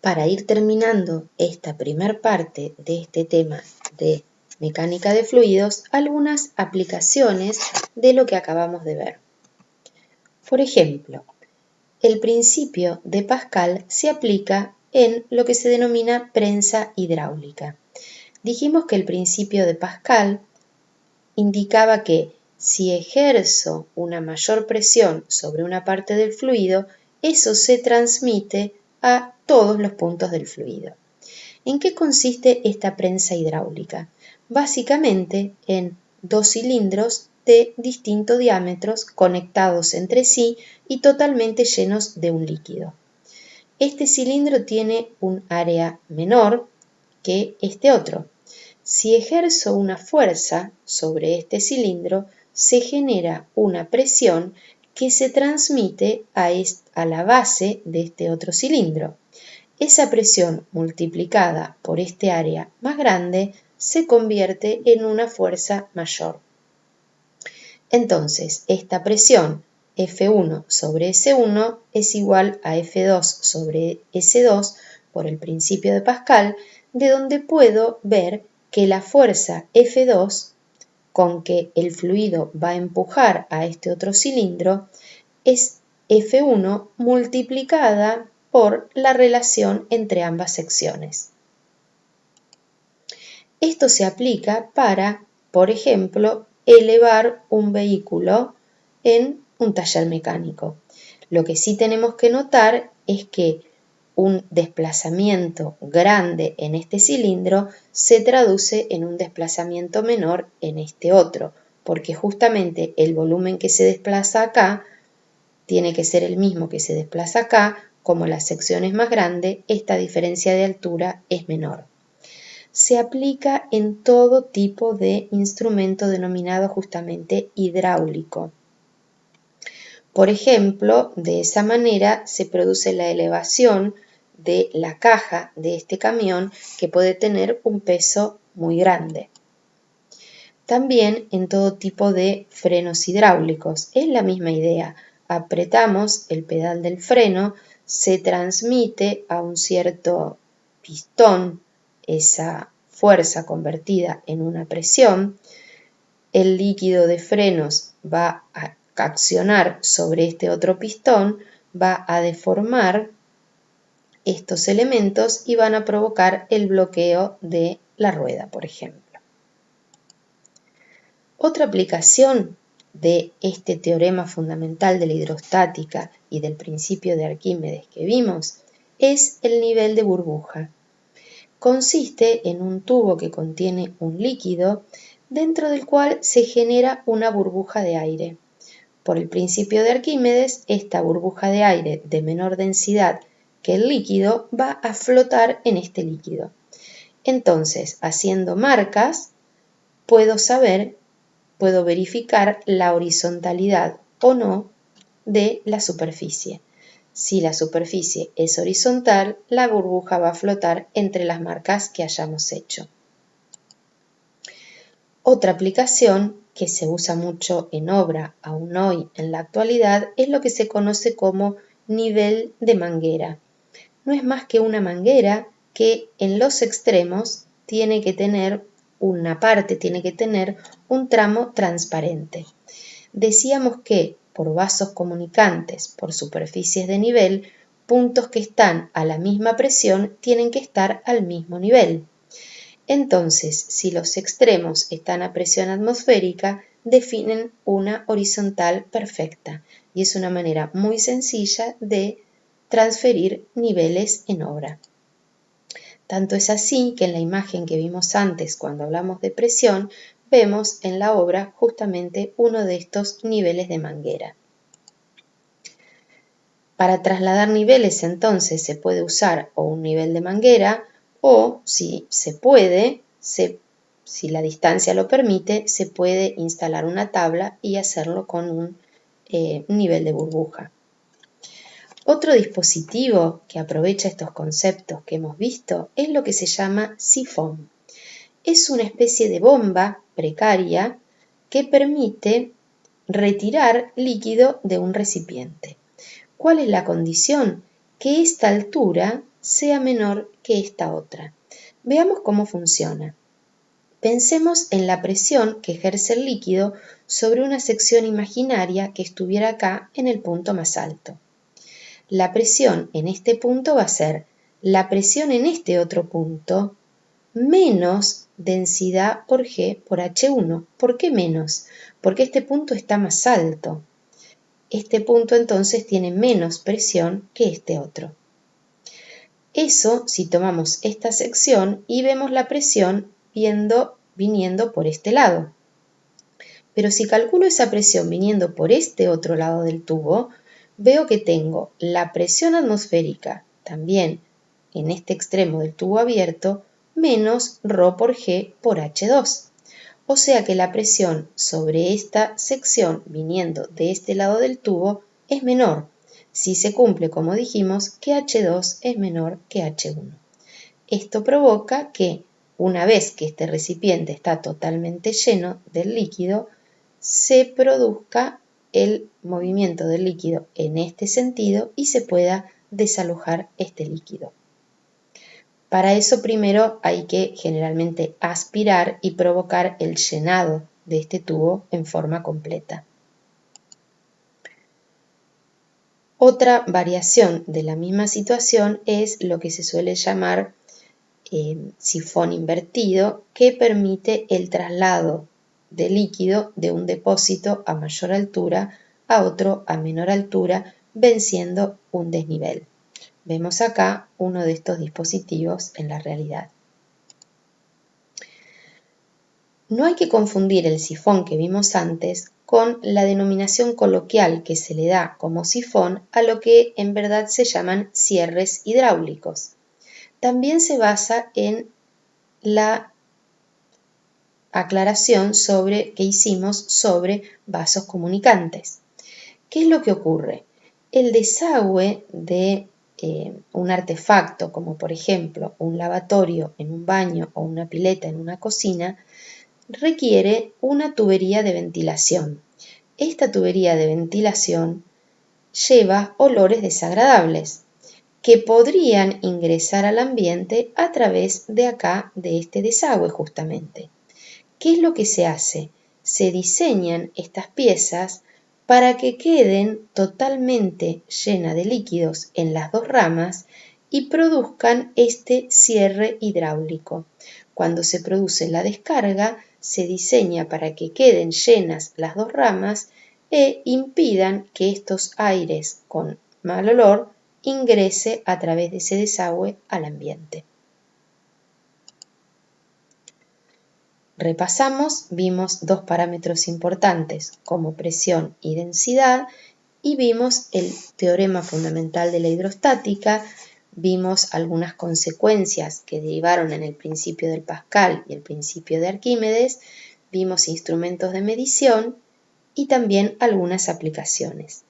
Para ir terminando esta primer parte de este tema de mecánica de fluidos, algunas aplicaciones de lo que acabamos de ver. Por ejemplo, el principio de Pascal se aplica en lo que se denomina prensa hidráulica. Dijimos que el principio de Pascal indicaba que si ejerzo una mayor presión sobre una parte del fluido, eso se transmite a todos los puntos del fluido. ¿En qué consiste esta prensa hidráulica? Básicamente en dos cilindros de distintos diámetros conectados entre sí y totalmente llenos de un líquido. Este cilindro tiene un área menor que este otro. Si ejerzo una fuerza sobre este cilindro, se genera una presión que se transmite a la base de este otro cilindro. Esa presión multiplicada por este área más grande se convierte en una fuerza mayor. Entonces, esta presión F1 sobre S1 es igual a F2 sobre S2 por el principio de Pascal, de donde puedo ver que la fuerza F2 con que el fluido va a empujar a este otro cilindro es F1 multiplicada por la relación entre ambas secciones. Esto se aplica para, por ejemplo, elevar un vehículo en un taller mecánico. Lo que sí tenemos que notar es que un desplazamiento grande en este cilindro se traduce en un desplazamiento menor en este otro, porque justamente el volumen que se desplaza acá tiene que ser el mismo que se desplaza acá. Como la sección es más grande, esta diferencia de altura es menor. Se aplica en todo tipo de instrumento denominado justamente hidráulico. Por ejemplo, de esa manera se produce la elevación de la caja de este camión, que puede tener un peso muy grande. También en todo tipo de frenos hidráulicos. Es la misma idea. Apretamos el pedal del freno, se transmite a un cierto pistón esa fuerza convertida en una presión. El líquido de frenos va a accionar sobre este otro pistón, va a deformar estos elementos y van a provocar el bloqueo de la rueda, por ejemplo. Otra aplicación de este teorema fundamental de la hidrostática y del principio de Arquímedes que vimos es el nivel de burbuja. Consiste en un tubo que contiene un líquido dentro del cual se genera una burbuja de aire. Por el principio de Arquímedes, esta burbuja de aire de menor densidad que el líquido va a flotar en este líquido. Entonces, haciendo marcas, puedo verificar la horizontalidad o no de la superficie. Si la superficie es horizontal, la burbuja va a flotar entre las marcas que hayamos hecho. Otra aplicación que se usa mucho en obra aún hoy en la actualidad es lo que se conoce como nivel de manguera. No es más que una manguera que en los extremos tiene que tener un tramo transparente. Decíamos que por vasos comunicantes, por superficies de nivel, puntos que están a la misma presión tienen que estar al mismo nivel. Entonces, si los extremos están a presión atmosférica, definen una horizontal perfecta y es una manera muy sencilla de transferir niveles en obra. Tanto es así que en la imagen que vimos antes cuando hablamos de presión, vemos en la obra justamente uno de estos niveles de manguera. Para trasladar niveles entonces se puede usar o un nivel de manguera o si la distancia lo permite, se puede instalar una tabla y hacerlo con un nivel de burbuja. Otro dispositivo que aprovecha estos conceptos que hemos visto es lo que se llama sifón. Es una especie de bomba precaria que permite retirar líquido de un recipiente. ¿Cuál es la condición? que esta altura sea menor que esta otra. Veamos cómo funciona. Pensemos en la presión que ejerce el líquido sobre una sección imaginaria que estuviera acá en el punto más alto. La presión en este punto va a ser la presión en este otro punto menos densidad por G por H1. ¿Por qué menos? Porque este punto está más alto. Este punto entonces tiene menos presión que este otro. Eso si tomamos esta sección y vemos la presión viniendo por este lado. Pero si calculo esa presión viniendo por este otro lado del tubo, veo que tengo la presión atmosférica también en este extremo del tubo abierto menos ρ por G por H2. O sea que la presión sobre esta sección viniendo de este lado del tubo es menor, si se cumple, como dijimos, que H2 es menor que H1. Esto provoca que, una vez que este recipiente está totalmente lleno del líquido, se produzca el movimiento del líquido en este sentido y se pueda desalojar este líquido. Para eso primero hay que generalmente aspirar y provocar el llenado de este tubo en forma completa. Otra variación de la misma situación es lo que se suele llamar sifón invertido, que permite el traslado de líquido de un depósito a mayor altura a otro a menor altura, venciendo un desnivel. Vemos acá uno de estos dispositivos en la realidad. No hay que confundir el sifón que vimos antes con la denominación coloquial que se le da como sifón a lo que en verdad se llaman cierres hidráulicos. También se basa en la aclaración que hicimos sobre vasos comunicantes. ¿Qué es lo que ocurre? El desagüe de un artefacto, como por ejemplo un lavatorio en un baño o una pileta en una cocina, requiere una tubería de ventilación. Esta tubería de ventilación lleva olores desagradables que podrían ingresar al ambiente a través de acá, de este desagüe justamente. ¿Qué es lo que se hace? Se diseñan estas piezas para que queden totalmente llenas de líquidos en las dos ramas y produzcan este cierre hidráulico. Cuando se produce la descarga, se diseña para que queden llenas las dos ramas e impidan que estos aires con mal olor ingrese a través de ese desagüe al ambiente. Repasamos, vimos dos parámetros importantes como presión y densidad y vimos el teorema fundamental de la hidrostática, vimos algunas consecuencias que derivaron en el principio del Pascal y el principio de Arquímedes, vimos instrumentos de medición y también algunas aplicaciones.